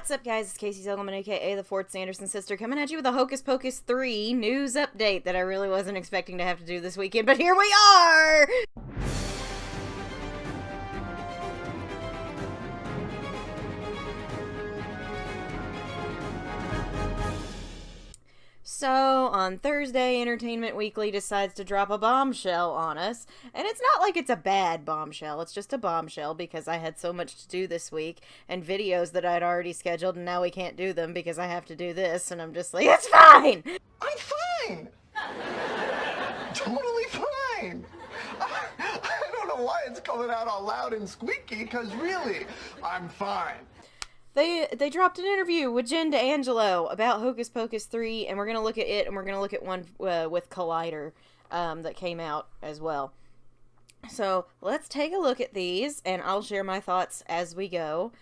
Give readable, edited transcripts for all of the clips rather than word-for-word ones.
What's up, guys? It's Casey Zellman, aka the Fourth Sanderson sister, coming at you with a Hocus Pocus 3 news update that I really wasn't expecting to have to do this weekend, but here we are! So, on Thursday, Entertainment Weekly decides to drop a bombshell on us, and it's not like it's a bad bombshell, it's just a bombshell because I had so much to do this week, and videos that I'd already scheduled, and now we can't do them because I have to do this, and I'm just like, it's fine! I'm fine! Totally fine! I don't know why it's coming out all loud and squeaky, because really, I'm fine. They dropped an interview with DAngelo about Hocus Pocus 3, and we're going to look at it, and we're going to look at one with Collider that came out as well. So, let's take a look at these, and I'll share my thoughts as we go.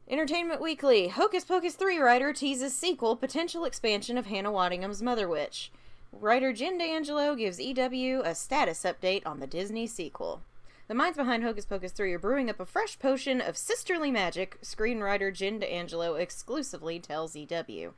Entertainment Weekly, Hocus Pocus 3 writer teases sequel, potential expansion of Hannah Waddingham's Mother Witch. Writer DAngelo gives EW a status update on the Disney sequel. The minds behind Hocus Pocus 3 are brewing up a fresh potion of sisterly magic, screenwriter DAngelo exclusively tells EW.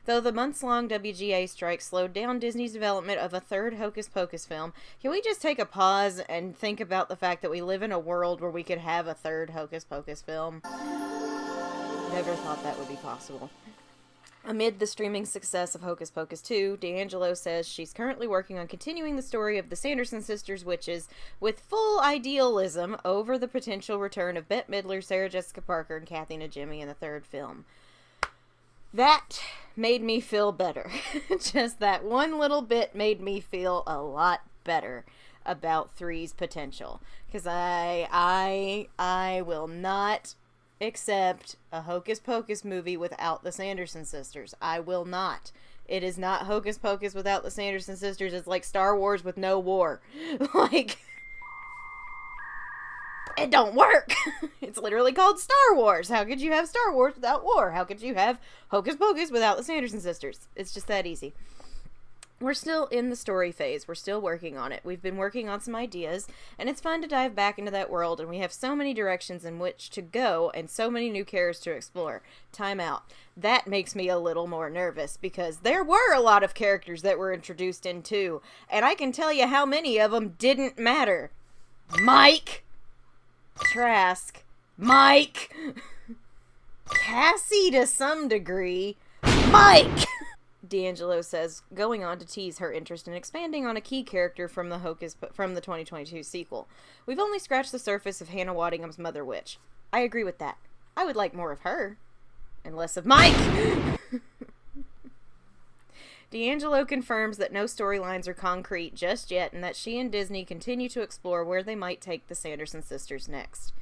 Though the months-long WGA strike slowed down Disney's development of a third Hocus Pocus film, can we just take a pause and think about the fact that we live in a world where we could have a third Hocus Pocus film? Never thought that would be possible. Amid the streaming success of Hocus Pocus 2, DAngelo says she's currently working on continuing the story of the Sanderson sisters' witches with full idealism over the potential return of Bette Midler, Sarah Jessica Parker, and Kathy Najimy in the third film. That made me feel better. Just that one little bit made me feel a lot better about 3's potential. Because I will not accept a Hocus Pocus movie without the Sanderson sisters. I will not. It is not Hocus Pocus without the Sanderson sisters. It's like Star Wars with no war. Like, it don't work. It's literally called Star Wars. How could you have Star Wars without war? How could you have Hocus Pocus without the Sanderson sisters? It's just that easy. We're still in the story phase. We're still working on it. We've been working on some ideas, and it's fun to dive back into that world, and we have so many directions in which to go and so many new characters to explore. Time out. That makes me a little more nervous, because there were a lot of characters that were introduced in 2, and I can tell you how many of them didn't matter. Mike! Trask. Mike! Cassie to some degree. Mike! DAngelo says, going on to tease her interest in expanding on a key character from the 2022 sequel. We've only scratched the surface of Hannah Waddingham's Mother Witch. I agree with that. I would like more of her. And less of Mike! DAngelo confirms that no storylines are concrete just yet, and that she and Disney continue to explore where they might take the Sanderson sisters next.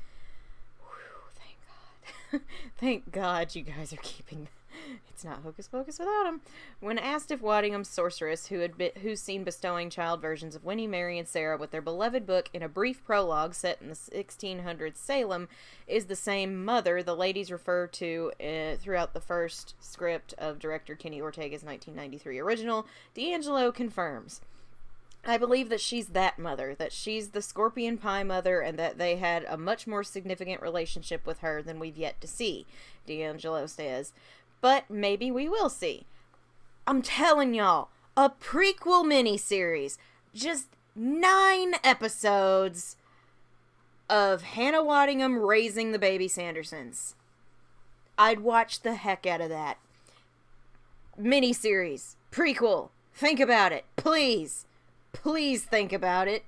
Whew, thank God. Thank God you guys are keeping... It's not Hocus Pocus without him. When asked if Waddingham's sorceress, who's seen bestowing child versions of Winnie, Mary, and Sarah with their beloved book in a brief prologue set in the 1600s Salem, is the same mother the ladies refer to throughout the first script of director Kenny Ortega's 1993 original, DAngelo confirms. I believe that she's that mother, that she's the scorpion pie mother, and that they had a much more significant relationship with her than we've yet to see, DAngelo says. But maybe we will see. I'm telling y'all, a prequel miniseries, just 9 episodes of Hannah Waddingham raising the baby Sandersons. I'd watch the heck out of that. Miniseries, prequel, think about it, please. Please think about it.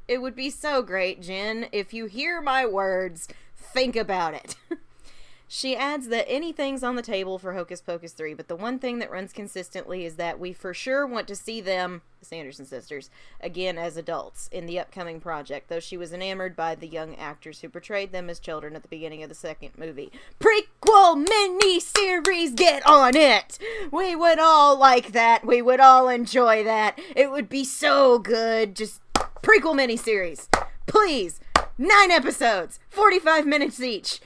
It would be so great, Jen. If you hear my words, think about it. She adds that anything's on the table for Hocus Pocus 3, but the one thing that runs consistently is that we for sure want to see them, the Sanderson sisters, again as adults in the upcoming project, though she was enamored by the young actors who portrayed them as children at the beginning of the second movie. Prequel mini-series, get on it! We would all like that. We would all enjoy that. It would be so good. Just prequel mini-series. Please. 9 episodes. 45 minutes each.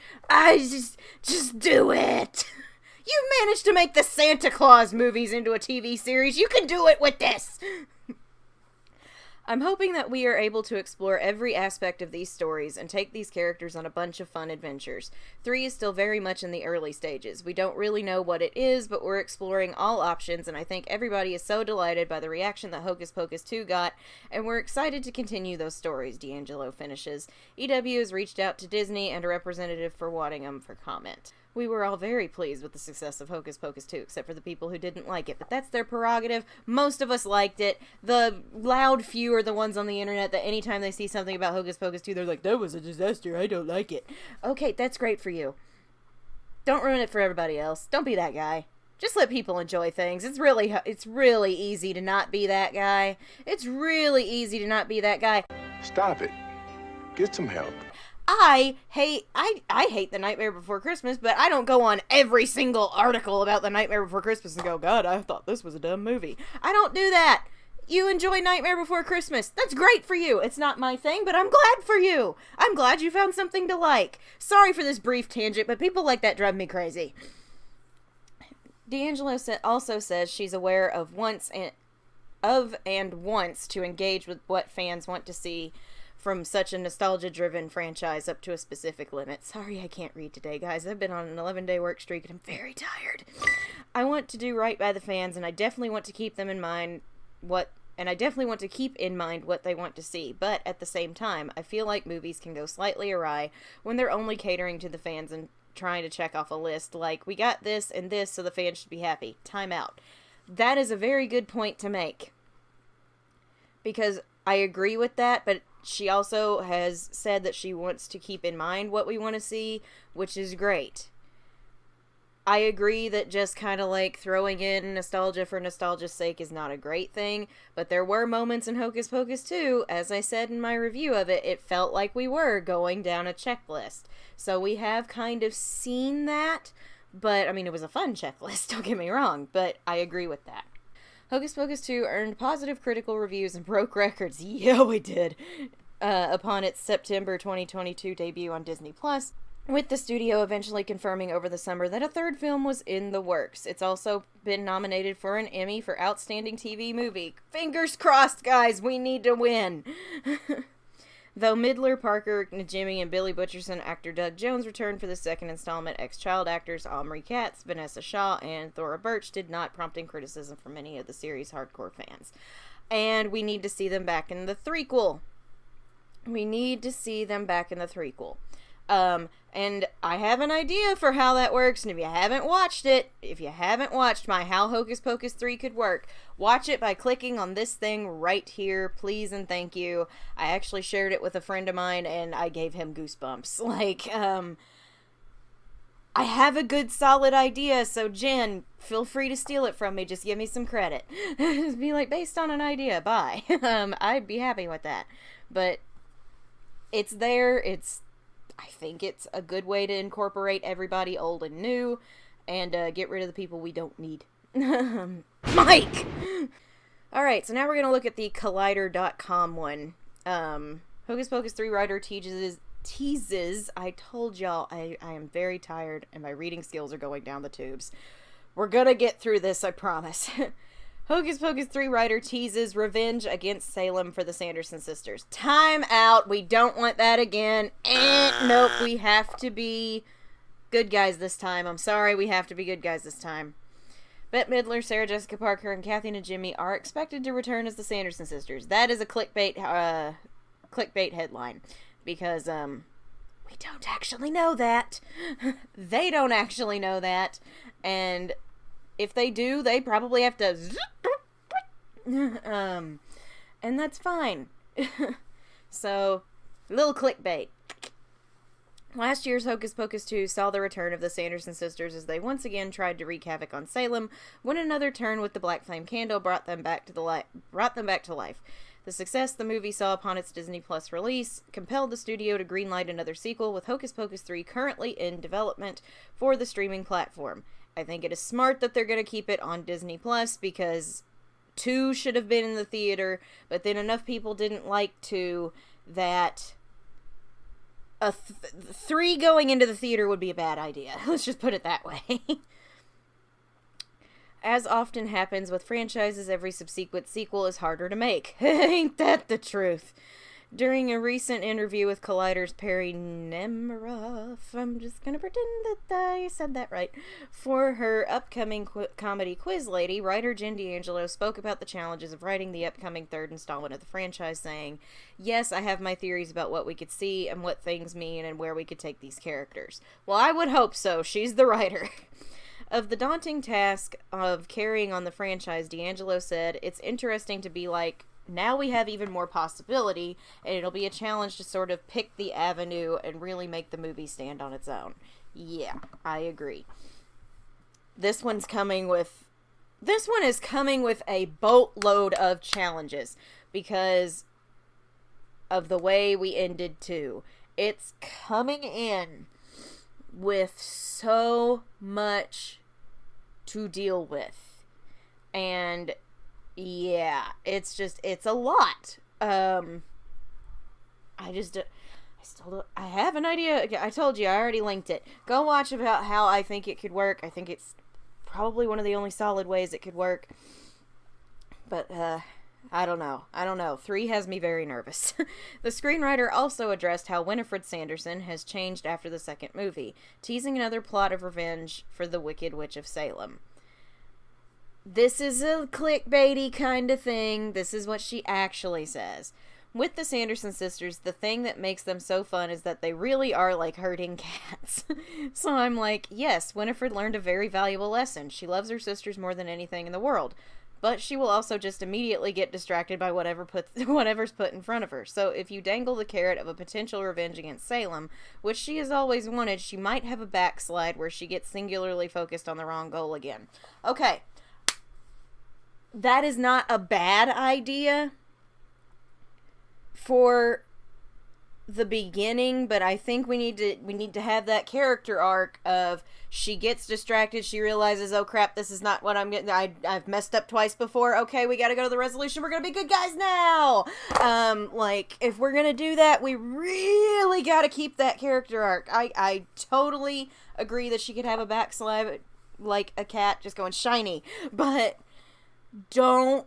Just do it. You managed to make the Santa Claus movies into a TV series. You can do it with this. I'm hoping that we are able to explore every aspect of these stories and take these characters on a bunch of fun adventures. 3 is still very much in the early stages. We don't really know what it is, but we're exploring all options, and I think everybody is so delighted by the reaction that Hocus Pocus 2 got, and we're excited to continue those stories, DAngelo finishes. EW has reached out to Disney and a representative for Waddingham for comment. We were all very pleased with the success of Hocus Pocus 2, except for the people who didn't like it, but that's their prerogative. Most of us liked it. The loud few are the ones on the internet that anytime they see something about Hocus Pocus 2, they're like, that was a disaster, I don't like it. Okay, that's great for you. Don't ruin it for everybody else. Don't be that guy. Just let people enjoy things. It's really easy to not be that guy. It's really easy to not be that guy. Stop it. Get some help. I hate The Nightmare Before Christmas, but I don't go on every single article about The Nightmare Before Christmas and go, God, I thought this was a dumb movie. I don't do that. You enjoy Nightmare Before Christmas. That's great for you. It's not my thing, but I'm glad for you. I'm glad you found something to like. Sorry for this brief tangent, but people like that drive me crazy. DAngelo also says she's aware of and wants to engage with what fans want to see from such a nostalgia-driven franchise up to a specific limit. Sorry I can't read today, guys. I've been on an 11-day work streak and I'm very tired. I want to do right by the fans, and I definitely want to keep them in mind what they want to see. But at the same time, I feel like movies can go slightly awry when they're only catering to the fans and trying to check off a list like, we got this and this, so the fans should be happy. Time out. That is a very good point to make. Because I agree with that, but she also has said that she wants to keep in mind what we want to see, which is great. I agree that just kind of like throwing in nostalgia for nostalgia's sake is not a great thing, but there were moments in Hocus Pocus 2, as I said in my review of it, it felt like we were going down a checklist. So we have kind of seen that, but I mean, it was a fun checklist, don't get me wrong, but I agree with that. Hocus Pocus 2 earned positive critical reviews and broke records. Yeah, we did. Upon its September 2022 debut on Disney+, with the studio eventually confirming over the summer that a third film was in the works. It's also been nominated for an Emmy for Outstanding TV Movie. Fingers crossed, guys, we need to win. Though Midler, Parker, Najimy, and Billy Butcherson actor Doug Jones returned for the second installment, ex-child actors Omri Katz, Vanessa Shaw, and Thora Birch did not, prompting criticism from many of the series' hardcore fans. And we need to see them back in the threequel. And I have an idea for how that works, and if you haven't watched my How Hocus Pocus 3 could work, watch it by clicking on this thing right here, please and thank you. I actually shared it with a friend of mine, and I gave him goosebumps. I have a good solid idea, so Jen, feel free to steal it from me, just give me some credit. Just be like, based on an idea, bye. I'd be happy with that. But it's there, I think it's a good way to incorporate everybody old and new, and get rid of the people we don't need. Mike! Alright, so now we're going to look at the Collider.com one. Hocus Pocus 3 writer teases, I told y'all, I am very tired, and my reading skills are going down the tubes. We're gonna get through this, I promise. Hocus Pocus 3 writer teases revenge against Salem for the Sanderson sisters. Time out. We don't want that again. Nope. We have to be good guys this time. I'm sorry. We have to be good guys this time. Bette Midler, Sarah Jessica Parker, and Kathy Najimy are expected to return as the Sanderson sisters. That is a clickbait headline. Because, we don't actually know that. They don't actually know that. And if they do, they probably have to and that's fine. So, little clickbait. Last year's Hocus Pocus 2 saw the return of the Sanderson sisters as they once again tried to wreak havoc on Salem, when another turn with the Black Flame candle brought them back to life. The success the movie saw upon its Disney Plus release compelled the studio to greenlight another sequel, with Hocus Pocus 3 currently in development for the streaming platform. I think it is smart that they're going to keep it on Disney Plus, because 2 should have been in the theater, but then enough people didn't like 2 that 3 going into the theater would be a bad idea. Let's just put it that way. as often happens with franchises, every subsequent sequel is harder to make. Ain't that the truth? During a recent interview with Collider's Perry Nemiroff, I'm just gonna pretend that I said that right, for her upcoming comedy Quiz Lady, writer Jen DAngelo spoke about the challenges of writing the upcoming third installment of the franchise, saying, "Yes, I have my theories about what we could see and what things mean and where we could take these characters." Well, I would hope so. She's the writer. Of the daunting task of carrying on the franchise, DAngelo said, "It's interesting to be like, now we have even more possibility, and it'll be a challenge to sort of pick the avenue and really make the movie stand on its own." Yeah, I agree. This one is coming with a boatload of challenges because of the way we ended 2. It's coming in with so much to deal with. And yeah, it's a lot. I have an idea. I told you, I already linked it. Go watch about how I think it could work. I think it's probably one of the only solid ways it could work. But, I don't know. 3 has me very nervous. The screenwriter also addressed how Winfred Sanderson has changed after the second movie, teasing another plot of revenge for the Wicked Witch of Salem. This is a clickbaity kind of thing. This is what she actually says. With the Sanderson sisters, the thing that makes them so fun is that they really are like herding cats. So I'm like, yes, Winifred learned a very valuable lesson. She loves her sisters more than anything in the world. But she will also just immediately get distracted by whatever's put in front of her. So if you dangle the carrot of a potential revenge against Salem, which she has always wanted, she might have a backslide where she gets singularly focused on the wrong goal again. Okay. That is not a bad idea for the beginning, but I think we need to have that character arc of she gets distracted, she realizes, oh crap, this is not what I'm getting, I've messed up twice before, okay, we gotta go to the resolution, we're gonna be good guys now! Like, if we're gonna do that, we really gotta keep that character arc. I totally agree that she could have a backslide like a cat just going shiny, but don't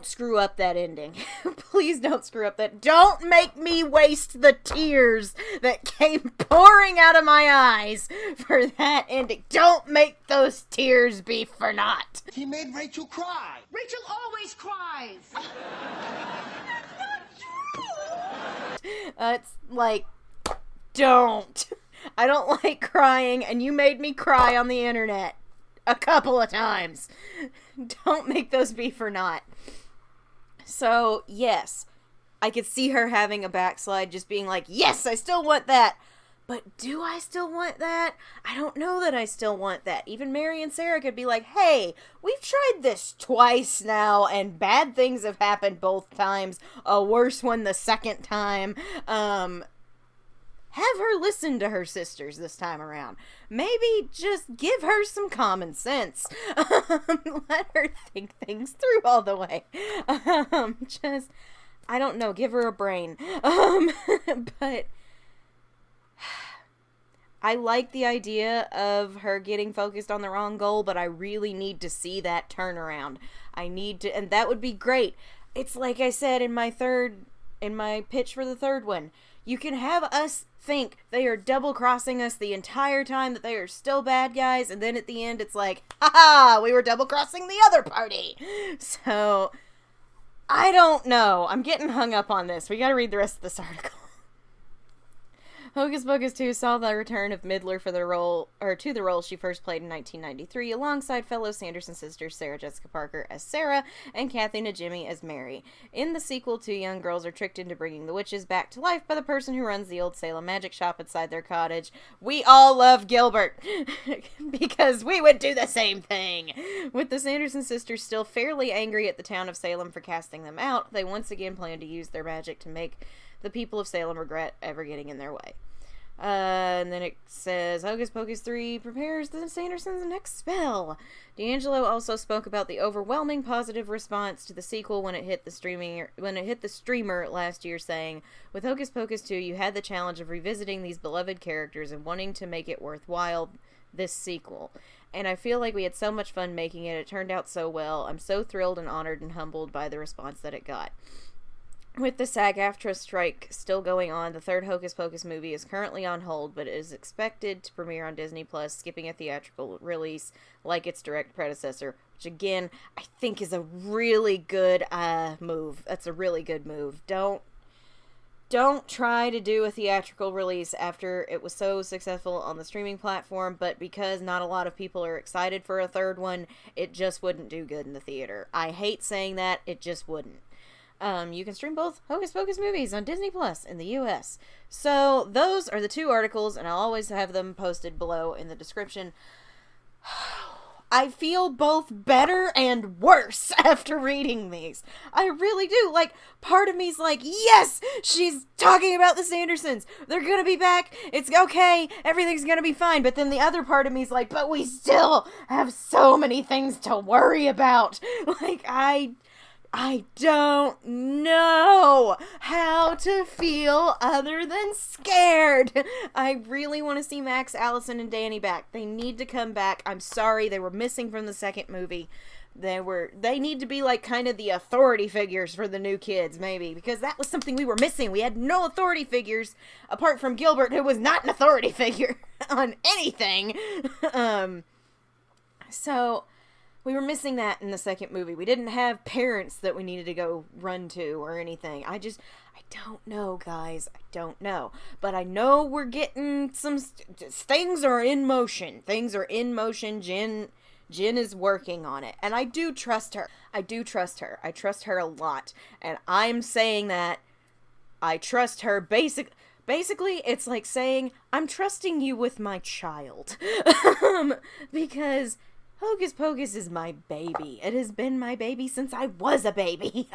screw up that ending. Please don't screw up that. Don't make me waste the tears that came pouring out of my eyes for that ending. Don't make those tears be for naught. He made Rachel cry. Rachel always cries. That's not true. It's like, don't. I don't like crying, and you made me cry on the internet a couple of times. Don't make those be for naught. So, yes, I could see her having a backslide, just being like, yes, I still want that. But do I still want that? I don't know that I still want that. Even Mary and Sarah could be like, hey, we've tried this twice now, and bad things have happened both times. A worse one the second time. Have her listen to her sisters this time around. Maybe just give her some common sense. Let her think things through all the way. I don't know, give her a brain. But I like the idea of her getting focused on the wrong goal, but I really need to see that turnaround. And that would be great. It's like I said in my pitch for the third one. You can have us think they are double-crossing us the entire time, that they are still bad guys, and then at the end it's like, haha, we were double-crossing the other party. So, I don't know. I'm getting hung up on this. We gotta read the rest of this article. Hocus Pocus 2 saw the return of Midler to the role she first played in 1993, alongside fellow Sanderson sisters Sarah Jessica Parker as Sarah and Kathy Najimy as Mary. In the sequel, 2 young girls are tricked into bringing the witches back to life by the person who runs the old Salem magic shop inside their cottage. We all love Gilbert, because we would do the same thing. With the Sanderson sisters still fairly angry at the town of Salem for casting them out, they once again plan to use their magic to make the people of Salem regret ever getting in their way. And then it says, Hocus Pocus 3 prepares the Sandersons' next spell. DAngelo also spoke about the overwhelming positive response to the sequel when it hit the streamer last year, saying, with Hocus Pocus 2, you had the challenge of revisiting these beloved characters and wanting to make it worthwhile. this sequel. And I feel like we had so much fun making it. It turned out so well. I'm so thrilled and honored and humbled by the response that it got. With the SAG-AFTRA strike still going on, the third Hocus Pocus movie is currently on hold, but is expected to premiere on Disney+, skipping a theatrical release like its direct predecessor, which again, I think is a really good move. That's a really good move. Don't try to do a theatrical release after it was so successful on the streaming platform, but because not a lot of people are excited for a third one, it just wouldn't do good in the theater. I hate saying that, it just wouldn't. You can stream both Hocus Pocus movies on Disney Plus in the US. So those are the two articles, and I'll always have them posted below in the description. I feel both better and worse after reading these. I really do. Like, part of me's like, yes, she's talking about the Sandersons. They're gonna be back. It's okay. Everything's gonna be fine. But then the other part of me's like, but we still have so many things to worry about. Like, I don't know how to feel other than scared. I really want to see Max, Allison, and Danny back. They need to come back. I'm sorry, they were missing from the second movie. They need to be like kind of the authority figures for the new kids, maybe, because that was something we were missing. We had no authority figures apart from Gilbert, who was not an authority figure on anything. So we were missing that in the second movie. We didn't have parents that we needed to go run to or anything. I don't know, guys. I don't know. But I know we're getting some... things are in motion. Things are in motion. Jen is working on it. And I do trust her. I trust her a lot. And I'm saying that I trust her Basically, it's like saying, I'm trusting you with my child. Because Hocus Pocus is my baby. It has been my baby since I was a baby.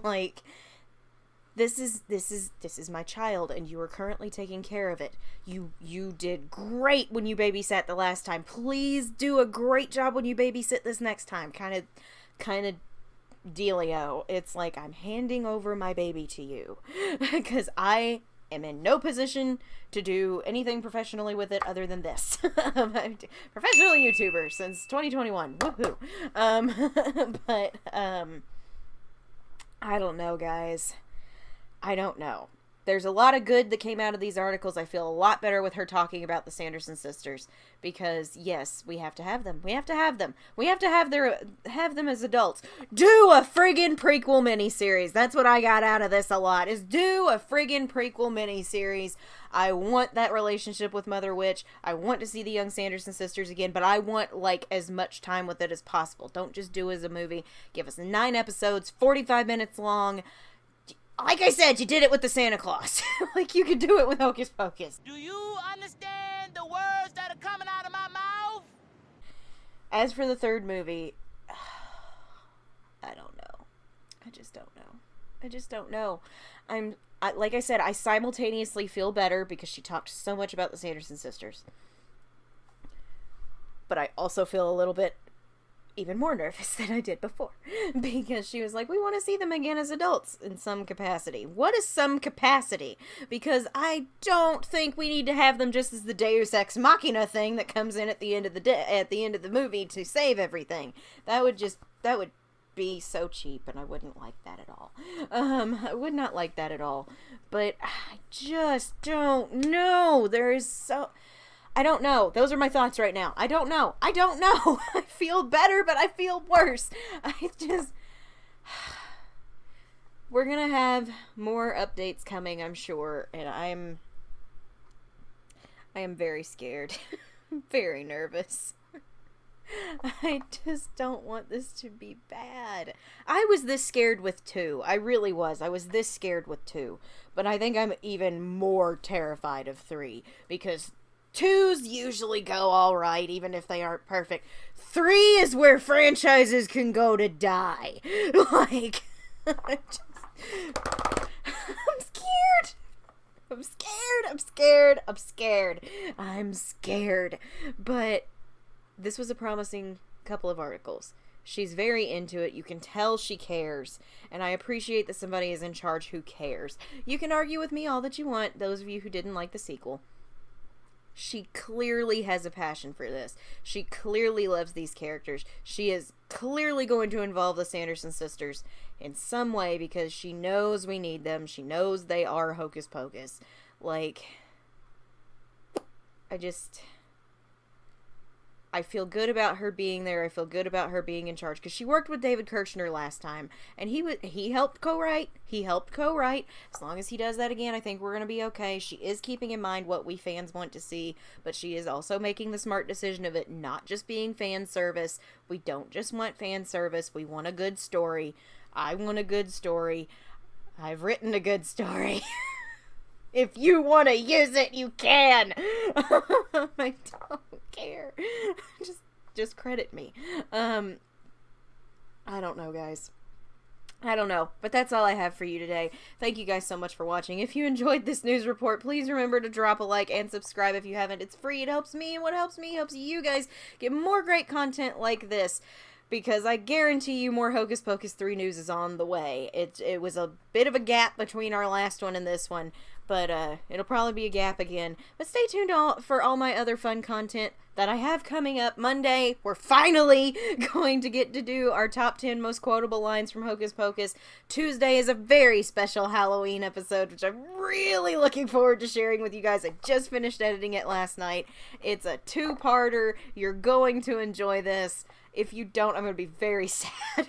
Like, this is my child, and you are currently taking care of it. You did great when you babysat the last time. Please do a great job when you babysit this next time. Kind of dealio. It's like, I'm handing over my baby to you. Because I am in no position to do anything professionally with it other than this. I'm professional YouTuber since 2021. Woohoo. But I don't know, guys. I don't know. There's a lot of good that came out of these articles. I feel a lot better with her talking about the Sanderson sisters, because yes, we have to have them. We have to have them. We have to have them as adults. Do a friggin' prequel miniseries. That's what I got out of this a lot, is do a friggin' prequel miniseries. I want that relationship with Mother Witch. I want to see the young Sanderson sisters again, but I want, like, as much time with it as possible. Don't just do it as a movie. Give us 9 episodes, 45 minutes long. Like I said, you did it with the Santa Claus. Like, you could do it with Hocus Pocus. Do you understand the words that are coming out of my mouth? As for the third movie, I don't know. I just don't know. Like I said, I simultaneously feel better because she talked so much about the Sanderson sisters. But I also feel a little bit even more nervous than I did before, because she was like, we want to see them again as adults in some capacity. What is some capacity? Because I don't think we need to have them just as the Deus Ex Machina thing that comes in at the end of the movie to save everything. That would be so cheap, and I wouldn't like that at all. I would not like that at all. But I just don't know. I don't know. Those are my thoughts right now. I don't know. I feel better, but I feel worse. We're gonna have more updates coming, I'm sure, and I am very scared. Very nervous. I just don't want this to be bad. I was this scared with 2. I really was. I was this scared with 2. But I think I'm even more terrified of 3, because 2s usually go alright, even if they aren't perfect. 3 is where franchises can go to die. Like, I'm scared. But this was a promising couple of articles. She's very into it. You can tell she cares. And I appreciate that somebody is in charge who cares. You can argue with me all that you want, those of you who didn't like the sequel. She clearly has a passion for this. She clearly loves these characters. She is clearly going to involve the Sanderson sisters in some way because she knows we need them. She knows they are Hocus Pocus. Like, I feel good about her being there. I feel good about her being in charge because she worked with David Kirshner last time, and he helped co-write. He helped co-write. As long as he does that again, I think we're gonna be okay. She is keeping in mind what we fans want to see, but she is also making the smart decision of it not just being fan service. We don't just want fan service. We want a good story. I want a good story. I've written a good story. If you want to use it, you can. I don't care. Just credit me. I don't know, guys. I don't know, but that's all I have for you today. Thank you guys so much for watching. If you enjoyed this news report, please remember to drop a like and subscribe if you haven't. It's free. It helps me, and what helps me helps you guys get more great content like this. Because I guarantee you more Hocus Pocus 3 news is on the way. It was a bit of a gap between our last one and this one. But it'll probably be a gap again. But stay tuned for all my other fun content that I have coming up. Monday, we're finally going to get to do our top 10 most quotable lines from Hocus Pocus. Tuesday is a very special Halloween episode, which I'm really looking forward to sharing with you guys. I just finished editing it last night. It's a two-parter. You're going to enjoy this. If you don't, I'm going to be very sad.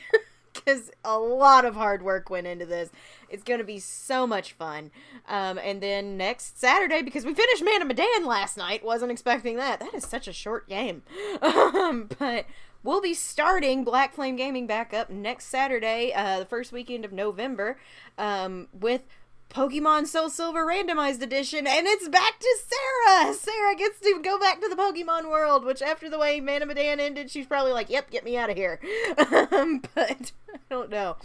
Because a lot of hard work went into this. It's going to be so much fun. And then next Saturday, because we finished Man of Medan last night, wasn't expecting that. That is such a short game. But we'll be starting Black Flame Gaming back up next Saturday, the first weekend of November, with Pokemon Soul Silver Randomized Edition, and it's back to Sarah! Sarah gets to go back to the Pokemon world, which after the way Man of Medan ended, she's probably like, yep, get me out of here. But, I don't know.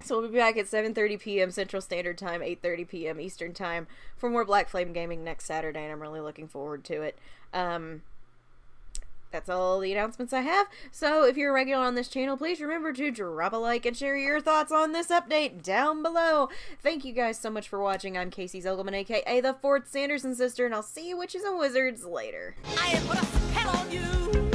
So we'll be back at 7:30 p.m. Central Standard Time, 8:30 p.m. Eastern Time for more Black Flame Gaming next Saturday, and I'm really looking forward to it. That's all the announcements I have. So if you're a regular on this channel, please remember to drop a like and share your thoughts on this update down below. Thank you guys so much for watching. I'm Casey Zogelman, aka the 4th Sanderson sister, and I'll see you witches and wizards later. I put a spell on you.